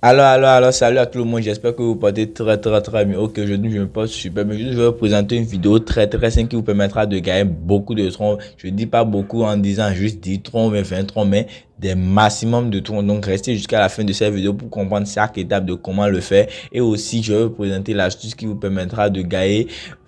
Alors, salut à tout le monde, j'espère que vous portez très bien. Ok, aujourd'hui je me porte super bien. Je vais vous présenter une vidéo très simple qui vous permettra de gagner beaucoup de troncs. Je dis pas beaucoup en disant juste 10 troncs, 20 troncs, mais des maximum de troncs. Donc restez jusqu'à la fin de cette vidéo pour comprendre chaque étape de comment le faire. Et aussi, je vais vous présenter l'astuce qui vous permettra de gagner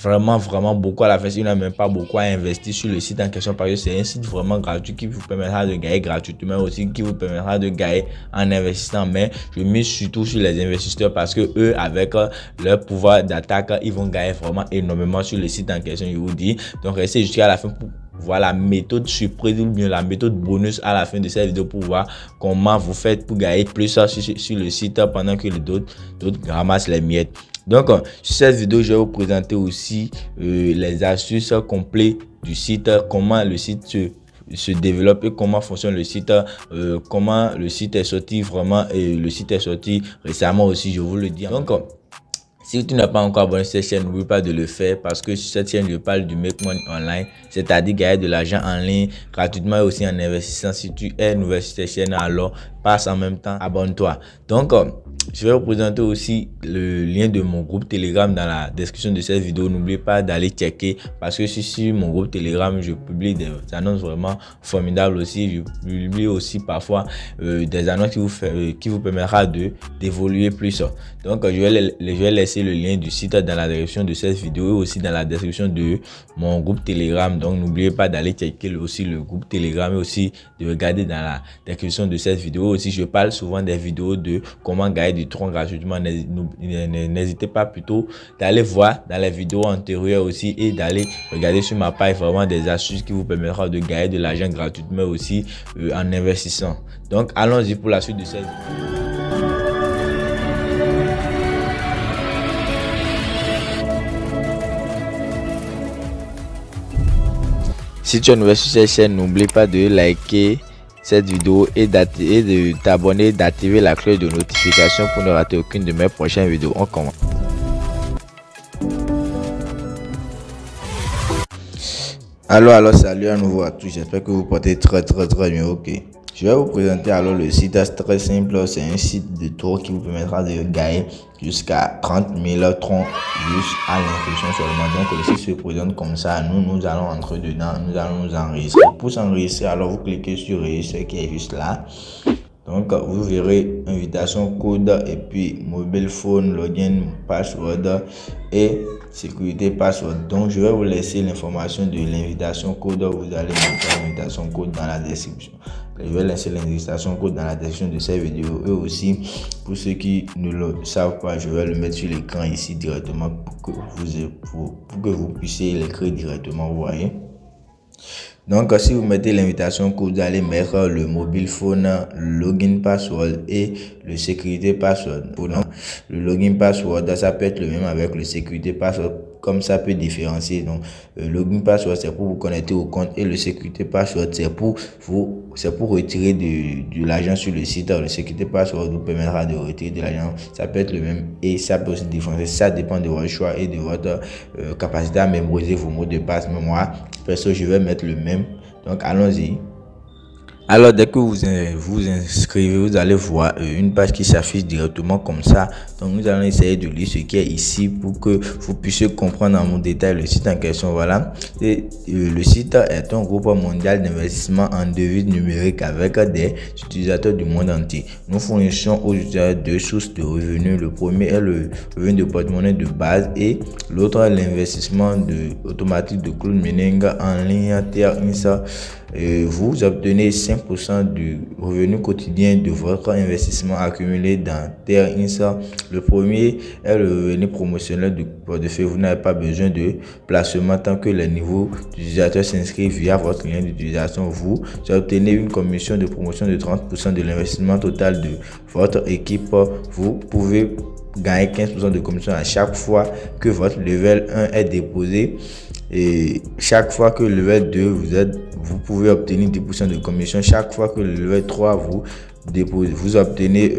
vraiment beaucoup à la fin. Si vous n'avez même pas beaucoup à investir sur le site en question, parce que c'est un site vraiment gratuit qui vous permettra de gagner gratuitement, aussi qui vous permettra de gagner en investissant. Mais je mise surtout sur les investisseurs parce que eux, avec leur pouvoir d'attaque, ils vont gagner vraiment énormément sur le site en question, je vous dis. Donc restez jusqu'à la fin pour voir la méthode surprise ou bien la méthode bonus à la fin de cette vidéo pour voir comment vous faites pour gagner plus sur le site pendant que les d'autres ramassent les miettes. Donc sur cette vidéo, je vais vous présenter aussi les astuces complètes du site, comment le site se développe et comment fonctionne le site, comment le site est sorti vraiment, et le site est sorti récemment aussi, je vous le dis. Donc si tu n'as pas encore abonné à cette chaîne, n'oublie pas de le faire parce que sur cette chaîne, je parle du Make Money Online, c'est-à-dire gagner de l'argent en ligne gratuitement et aussi en investissant. Si tu es nouveau sur cette chaîne, alors passe en même temps, abonne-toi. Donc, je vais vous présenter aussi le lien de mon groupe Telegram dans la description de cette vidéo. N'oubliez pas d'aller checker parce que sur mon groupe Telegram, je publie des annonces vraiment formidables aussi. Je publie aussi parfois des annonces qui vous permettra d'évoluer plus. Donc, je vais laisser le lien du site dans la description de cette vidéo et aussi dans la description de mon groupe Telegram. Donc, n'oubliez pas d'aller checker aussi le groupe Telegram et aussi de regarder dans la description de cette vidéo. Aussi, je parle souvent des vidéos de comment gagner du tronc gratuitement. N'hésitez pas plutôt d'aller voir dans les vidéos antérieures aussi et d'aller regarder sur ma page vraiment des astuces qui vous permettra de gagner de l'argent gratuitement aussi en investissant. Donc, allons-y pour la suite de cette vidéo. Si tu es nouveau sur cette chaîne, n'oublie pas de liker cette vidéo et de t'abonner, d'activer la cloche de notification pour ne rater aucune de mes prochaines vidéos. On commence. Alors, salut à nouveau à tous, j'espère que vous portez très bien. Ok, je vais vous présenter alors le site. C'est très simple, c'est un site de tour qui vous permettra de gagner jusqu'à 30 000 troncs juste à l'inscription seulement. Donc le site se présente comme ça. Nous allons entrer dedans, nous allons nous enregistrer. Pour s'enregistrer, alors vous cliquez sur enregistrer qui est juste là. Donc vous verrez invitation, code et puis mobile phone, login, password et sécurité password. Donc je vais vous laisser l'information de l'invitation code. Vous allez mettre l'invitation code dans la description. Je vais laisser l'invitation code dans la description de cette vidéo. Et aussi pour ceux qui ne le savent pas, je vais le mettre sur l'écran ici directement pour que vous puissiez l'écrire directement, vous voyez. Donc si vous mettez l'invitation code, vous allez mettre le mobile phone, le login password et le sécurité password. Le login password, ça peut être le même avec le sécurité password, comme ça peut différencier. Donc le login password c'est pour vous connecter au compte et le sécurité password c'est pour retirer de l'argent sur le site. Le sécurité password vous permettra de retirer de l'argent, ça peut être le même et ça peut aussi différencier. Ça dépend de votre choix et de votre capacité à mémoriser vos mots de passe. Mais moi perso, je vais mettre le même. Donc allons-y. Alors dès que vous vous inscrivez, vous allez voir une page qui s'affiche directement comme ça. Donc nous allons essayer de lire ce qui est ici pour que vous puissiez comprendre en détail le site en question. Voilà. Et, le site est un groupe mondial d'investissement en devises numériques avec des utilisateurs du monde entier. Nous fournissons aux utilisateurs deux sources de revenus. Le premier est le revenu de porte-monnaie de base et l'autre est l'investissement automatique de cloud mining en ligne Terra. Vous obtenez 5% du revenu quotidien de votre investissement accumulé dans Terra. Le premier est le revenu promotionnel du portefeuille. Vous n'avez pas besoin de placement tant que les niveaux d'utilisateurs s'inscrivent via votre lien d'utilisation. Vous obtenez une commission de promotion de 30% de l'investissement total de votre équipe. Vous pouvez gagner 15% de commission à chaque fois que votre level 1 est déposé. Et chaque fois que le level 2 vous pouvez obtenir 10% de commission. Chaque fois que le level 3 vous obtenez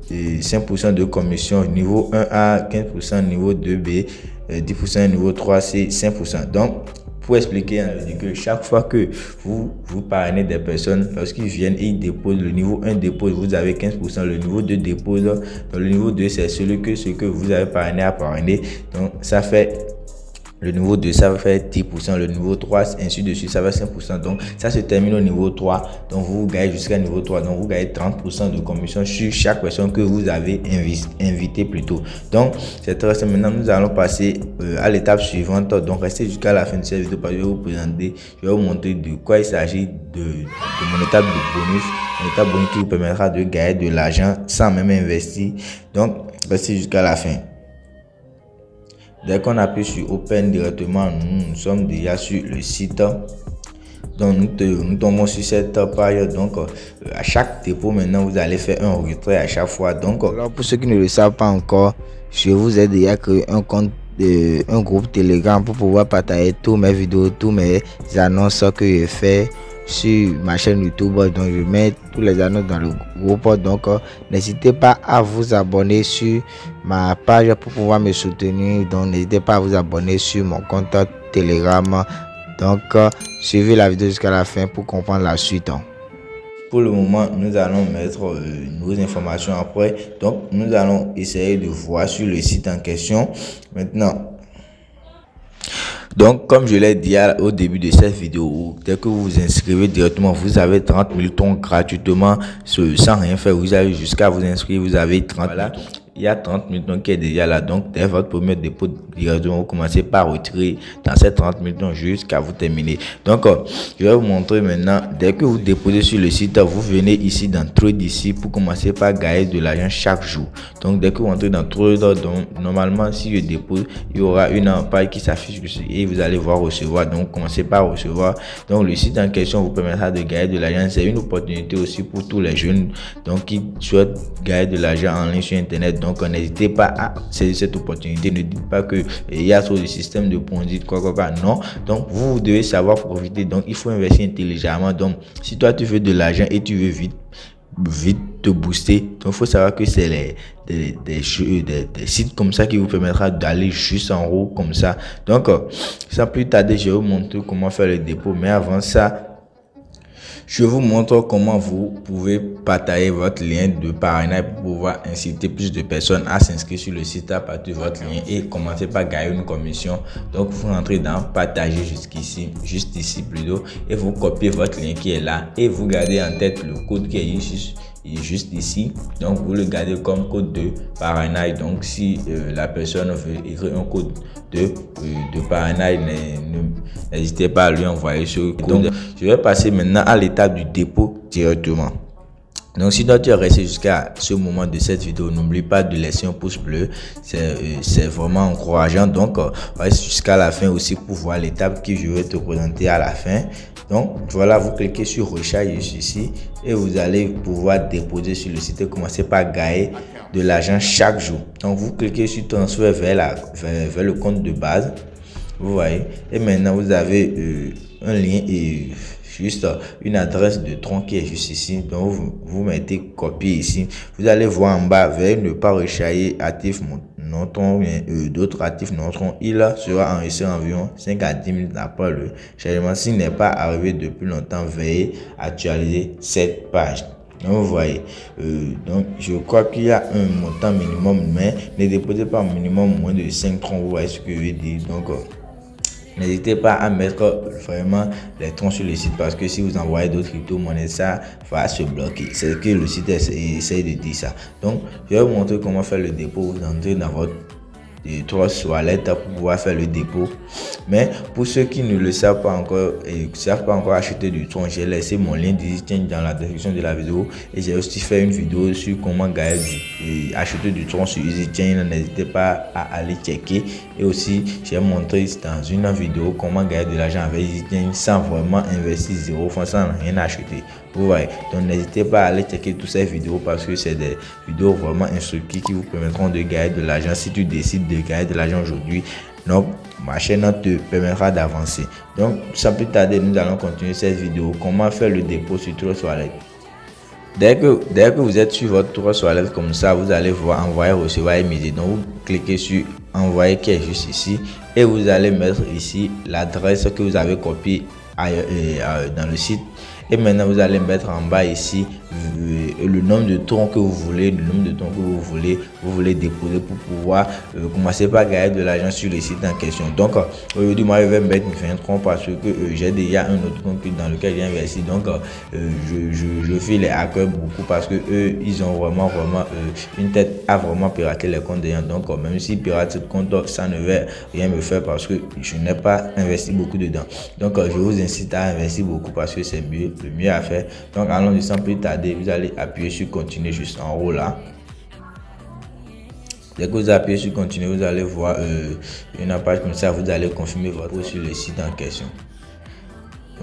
5% de commission. Niveau 1A 15%, niveau 2B 10%, niveau 3 c'est 5%. Donc pour expliquer, que chaque fois que vous parrainez des personnes, lorsqu'ils viennent et ils déposent, le niveau 1 dépose, vous avez 15%, le niveau 2 dépose, donc le niveau 2 c'est ce que vous avez parrainé à parrainer, donc ça fait le niveau 2, ça va faire 10%, le niveau 3, ainsi de suite, ça va 5%. Donc, ça se termine au niveau 3. Donc, vous gagnez jusqu'à niveau 3. Donc, vous gagnez 30% de commission sur chaque personne que vous avez invité plutôt. Donc, c'est très simple. Maintenant, nous allons passer à l'étape suivante. Donc, restez jusqu'à la fin de cette vidéo parce que je vais vous présenter, je vais vous montrer de quoi il s'agit de mon étape de bonus. Une étape bonus qui vous permettra de gagner de l'argent sans même investir. Donc, restez jusqu'à la fin. Dès qu'on appuie sur Open directement, nous sommes déjà sur le site. Donc nous tombons sur cette page. Donc à chaque dépôt maintenant vous allez faire un retrait à chaque fois. Donc alors, pour ceux qui ne le savent pas encore, je vous ai déjà créé un compte, un groupe Telegram pour pouvoir partager tous mes vidéos, tous mes annonces que je fais sur ma chaîne YouTube. Donc je mets tous les annonces dans le groupe. Donc n'hésitez pas à vous abonner sur ma page pour pouvoir me soutenir. Donc n'hésitez pas à vous abonner sur mon compte Telegram. Donc suivez la vidéo jusqu'à la fin pour comprendre la suite. Pour le moment, nous allons mettre nos informations après. Donc nous allons essayer de voir sur le site en question. Maintenant, donc, comme je l'ai dit au début de cette vidéo, dès que vous vous inscrivez directement, vous avez 30 000 tons gratuitement sans rien faire. Vous avez jusqu'à vous inscrire, vous avez 30 000. Voilà. Il y a 30 000 tons qui est déjà là. Donc, dès votre premier dépôt directement, vous commencez par retirer dans ces 30 000 tons jusqu'à vous terminer. Donc, je vais vous montrer maintenant. Dès que vous déposez sur le site, vous venez ici dans Trade ici pour commencer par gagner de l'argent chaque jour. Donc, dès que vous entrez dans Trade, donc, normalement, si je dépose, il y aura une page qui s'affiche et vous allez voir recevoir. Donc, commencez par recevoir. Donc, le site en question vous permettra de gagner de l'argent. C'est une opportunité aussi pour tous les jeunes donc qui souhaitent gagner de l'argent en ligne sur Internet. Donc, n'hésitez pas à saisir cette opportunité. Ne dites pas que il y a trop de système de Ponzi, quoi. Non. Donc, vous devez savoir profiter. Donc, il faut investir intelligemment. Donc, si toi, tu veux de l'argent et tu veux vite te booster, donc il faut savoir que c'est des sites comme ça qui vous permettra d'aller juste en haut comme ça. Donc, sans plus tarder, je vais vous montrer comment faire le dépôt. Mais avant ça, je vous montre comment vous pouvez partager votre lien de parrainage pour pouvoir inciter plus de personnes à s'inscrire sur le site à partir de votre lien et commencer par gagner une commission. Donc, vous rentrez dans partager jusqu'ici, juste ici plutôt, et vous copiez votre lien qui est là et vous gardez en tête le code qui est juste ici. Donc, vous le gardez comme code de parrainage. Donc, si la personne veut écrire un code de parrainage, n'hésitez pas à lui envoyer ce code. Donc, je vais passer maintenant à l'étape du dépôt directement. Donc, si tu es resté jusqu'à ce moment de cette vidéo, n'oublie pas de laisser un pouce bleu. C'est vraiment encourageant. Donc, reste jusqu'à la fin aussi pour voir l'étape que je vais te présenter à la fin. Donc, voilà, vous cliquez sur recharge ici et vous allez pouvoir déposer sur le site et commencer par gagner de l'argent chaque jour. Donc, vous cliquez sur transfert vers le compte de base. Vous voyez. Et maintenant, vous avez un lien et juste une adresse de tronc qui est juste ici. Donc, vous mettez copier ici. Vous allez voir en bas, veuillez ne pas recharger actif non tronc, d'autres actifs non tronc. Il sera enregistré environ 5 à 10 minutes après le chargement. S'il n'est pas arrivé depuis longtemps, veuillez actualiser cette page. Donc, vous voyez, donc je crois qu'il y a un montant minimum, mais ne déposez pas un minimum moins de 5 troncs. Vous voyez ce que je veux dire. Donc, n'hésitez pas à mettre vraiment les troncs sur le site parce que si vous envoyez d'autres crypto-monnaies, ça va se bloquer. C'est que le site essaye de dire ça. Donc, je vais vous montrer comment faire le dépôt. Vous entrez dans votre Trust Wallet pour pouvoir faire le dépôt. Mais pour ceux qui ne le savent pas encore et ne savent pas encore acheter du tronc, j'ai laissé mon lien d'EasyChain dans la description de la vidéo et j'ai aussi fait une vidéo sur comment gagner acheter du tronc sur EasyChain. N'hésitez pas à aller checker. Et aussi j'ai montré dans une vidéo comment gagner de l'argent avec EasyChain sans vraiment investir 0 francs, sans rien acheter. Vous voyez, donc n'hésitez pas à aller checker toutes ces vidéos parce que c'est des vidéos vraiment instructives qui vous permettront de gagner de l'argent si tu décides de gagner de l'argent aujourd'hui. Donc ma chaîne te permettra d'avancer. Donc sans plus tarder, nous allons continuer cette vidéo. Comment faire le dépôt sur Trust Wallet. Dès que vous êtes sur votre tour sur l'aide comme ça, vous allez voir envoyer, recevoir immédiat. Donc vous cliquez sur envoyer qui est juste ici et vous allez mettre ici l'adresse que vous avez copiée dans le site. Et maintenant vous allez mettre en bas ici le nombre de troncs que vous voulez, vous voulez déposer pour pouvoir commencer par gagner de l'argent sur le site en question. Donc aujourd'hui moi je vais mettre 20 troncs parce que j'ai déjà un autre compte dans lequel j'ai investi. Donc je fais les hackers beaucoup parce que eux ils ont vraiment une tête à vraiment pirater les comptes des gens. Donc même si pirate ce compte, ça ne va rien me faire parce que je n'ai pas investi beaucoup dedans. Donc je vous incite à investir beaucoup parce que c'est mieux, le mieux à faire. Donc allons sans plus tarder, vous allez appuyer sur continuer juste en haut là. Dès que vous appuyez sur continuer, vous allez voir une page comme ça, vous allez confirmer votre compte sur le site en question.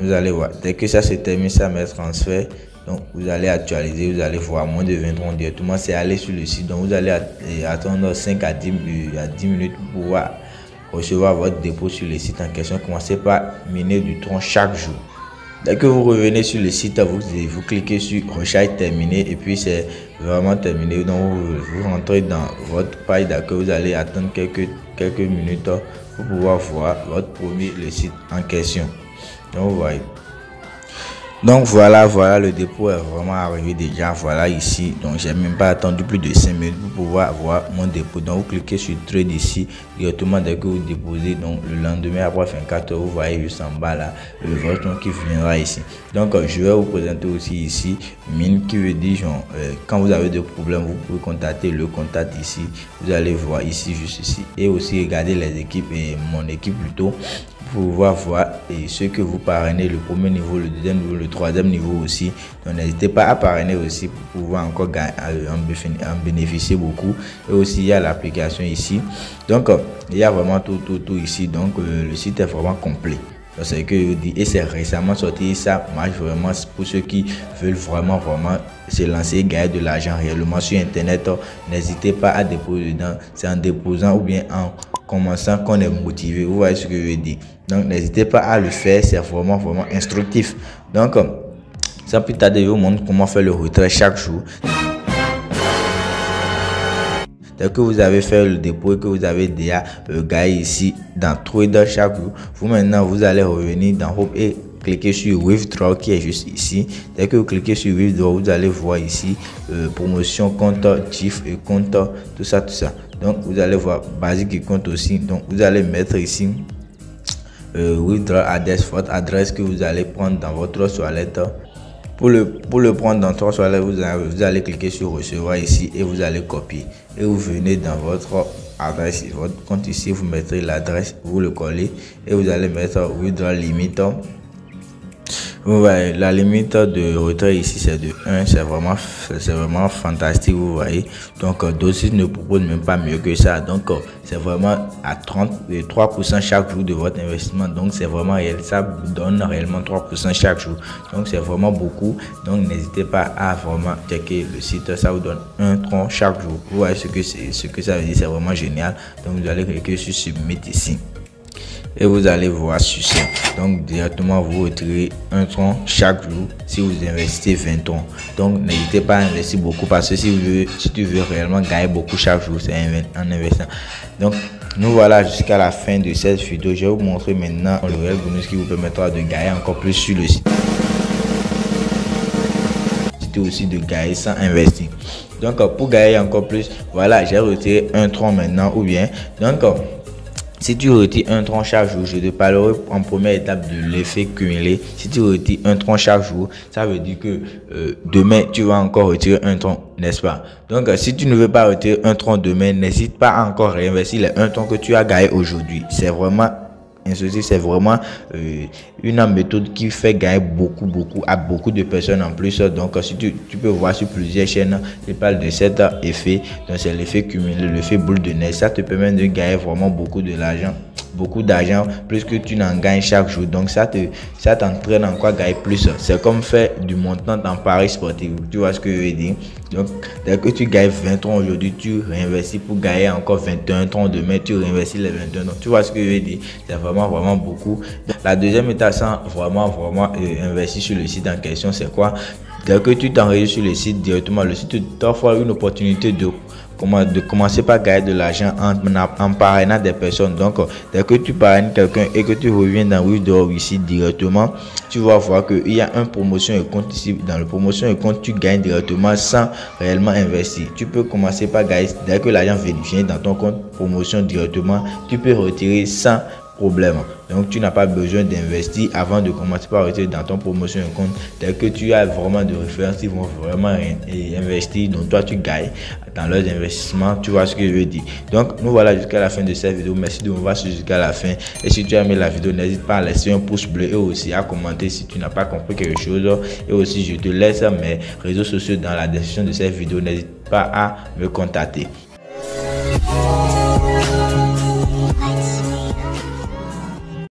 Vous allez voir, dès que ça se termine, ça met transfert. Donc vous allez actualiser, vous allez voir moins de 23 directement, c'est aller sur le site. Donc vous allez attendre 5 à 10 minutes pour pouvoir recevoir votre dépôt sur le site en question. Commencez par miner du tronc chaque jour. Dès que vous revenez sur le site, vous cliquez sur recharge terminé et puis c'est vraiment terminé. Donc vous rentrez dans votre page d'accueil, vous allez attendre quelques minutes pour pouvoir voir votre premier le site en question. Donc vous voyez. Donc voilà, le dépôt est vraiment arrivé déjà, voilà ici. Donc j'ai même pas attendu plus de 5 minutes pour pouvoir avoir mon dépôt. Donc vous cliquez sur trade ici directement dès que vous déposez. Donc le lendemain après 24 heures, vous voyez juste en bas là votre nom qui viendra ici. Donc je vais vous présenter aussi ici mine qui veut dire genre, quand vous avez des problèmes vous pouvez contacter le contact ici. Vous allez voir ici juste ici et aussi regarder les équipes et mon équipe plutôt pour pouvoir voir et ceux que vous parrainez, le premier niveau, le deuxième niveau, le troisième niveau aussi. Donc n'hésitez pas à parrainer aussi pour pouvoir encore en bénéficier beaucoup. Et aussi il y a l'application ici. Donc il y a vraiment tout ici. Donc le site est vraiment complet. C'est que je dis et c'est récemment sorti, ça marche vraiment pour ceux qui veulent vraiment se lancer et gagner de l'argent réellement sur internet. N'hésitez pas à déposer dedans, c'est en déposant ou bien en commençant qu'on est motivé. Vous voyez ce que je veux dire. Donc n'hésitez pas à le faire, c'est vraiment instructif. Donc sans plus tarder, je vous montre comment faire le retrait chaque jour. Dès que vous avez fait le dépôt et que vous avez déjà gagné ici dans Trader chaque jour, maintenant vous allez revenir dans Hope et cliquer sur Withdraw qui est juste ici. Dès que vous cliquez sur Withdraw, vous allez voir ici promotion, compte, GIF et compte, tout ça. Donc vous allez voir basique et compte aussi. Donc vous allez mettre ici Withdraw adresse, votre adresse que vous allez prendre dans votre toilette. Pour le prendre dans votre toilette, vous allez cliquer sur recevoir ici et vous allez copier. Et vous venez dans votre adresse, votre compte ici, vous mettrez l'adresse, vous le collez et vous allez mettre Withdraw limit. Vous voyez, la limite de retrait ici c'est de 1, c'est vraiment fantastique, vous voyez. Donc d'autres sites ne proposent même pas mieux que ça. Donc c'est vraiment à 3% chaque jour de votre investissement. Donc c'est vraiment réel, ça vous donne réellement 3% chaque jour. Donc c'est vraiment beaucoup. Donc n'hésitez pas à vraiment checker le site, ça vous donne un tronc chaque jour. Vous voyez ce que ça veut dire, c'est vraiment génial. Donc vous allez cliquer sur Submit ici. Et vous allez voir sur ça. Donc directement vous retirez un tronc chaque jour si vous investissez 20 troncs. Donc n'hésitez pas à investir beaucoup parce que si tu veux réellement gagner beaucoup chaque jour, c'est en investissant. Donc nous voilà jusqu'à la fin de cette vidéo. Je vais vous montrer maintenant le réel bonus qui vous permettra de gagner encore plus sur le site. C'était aussi de gagner sans investir. Donc pour gagner encore plus, voilà, j'ai retiré un tronc maintenant ou bien donc si tu retires un tronc chaque jour, je te parlerai en première étape de l'effet cumulé. Si tu retires un tronc chaque jour, ça veut dire que demain, tu vas encore retirer un tronc, n'est-ce pas? Donc, si tu ne veux pas retirer un tronc demain, n'hésite pas à encore réinvestir les un tronc que tu as gagné aujourd'hui. C'est vraiment une méthode qui fait gagner beaucoup à beaucoup de personnes en plus. Donc si tu peux voir sur plusieurs chaînes, je parle de cet effet. Donc c'est l'effet cumulé, l'effet boule de neige. Ça te permet de gagner vraiment beaucoup d'argent, plus que tu n'en gagnes chaque jour. Donc ça t'entraîne encore à gagner plus. C'est comme faire du montant en paris sportif. Tu vois ce que je veux dire? Donc dès que tu gagnes 20 troncs aujourd'hui, tu réinvestis pour gagner encore 21 troncs demain, tu réinvestis les 21 troncs. Tu vois ce que je veux dire? C'est vraiment beaucoup. La deuxième étape sans vraiment investir sur le site en question, c'est quoi? Dès que tu t'enregistres sur le site directement, le site t'offre une opportunité de commencer par gagner de l'argent en parrainant des personnes. Donc, dès que tu parraines quelqu'un et que tu reviens dans Withdraw ici directement, tu vas voir qu'il y a une promotion et compte ici. Dans le promotion et compte, tu gagnes directement sans réellement investir. Tu peux commencer par gagner dès que l'argent vient dans ton compte promotion directement. Tu peux retirer sans problème. Donc tu n'as pas besoin d'investir avant de commencer par retirer dans ton promotion un compte. Dès que tu as vraiment de références, ils vont vraiment investir. Donc toi tu gagnes dans leurs investissements. Tu vois ce que je veux dire. Donc nous voilà jusqu'à la fin de cette vidéo. Merci de me voir jusqu'à la fin. Et si tu as aimé la vidéo, n'hésite pas à laisser un pouce bleu et aussi à commenter si tu n'as pas compris quelque chose. Et aussi je te laisse mes réseaux sociaux dans la description de cette vidéo. N'hésite pas à me contacter.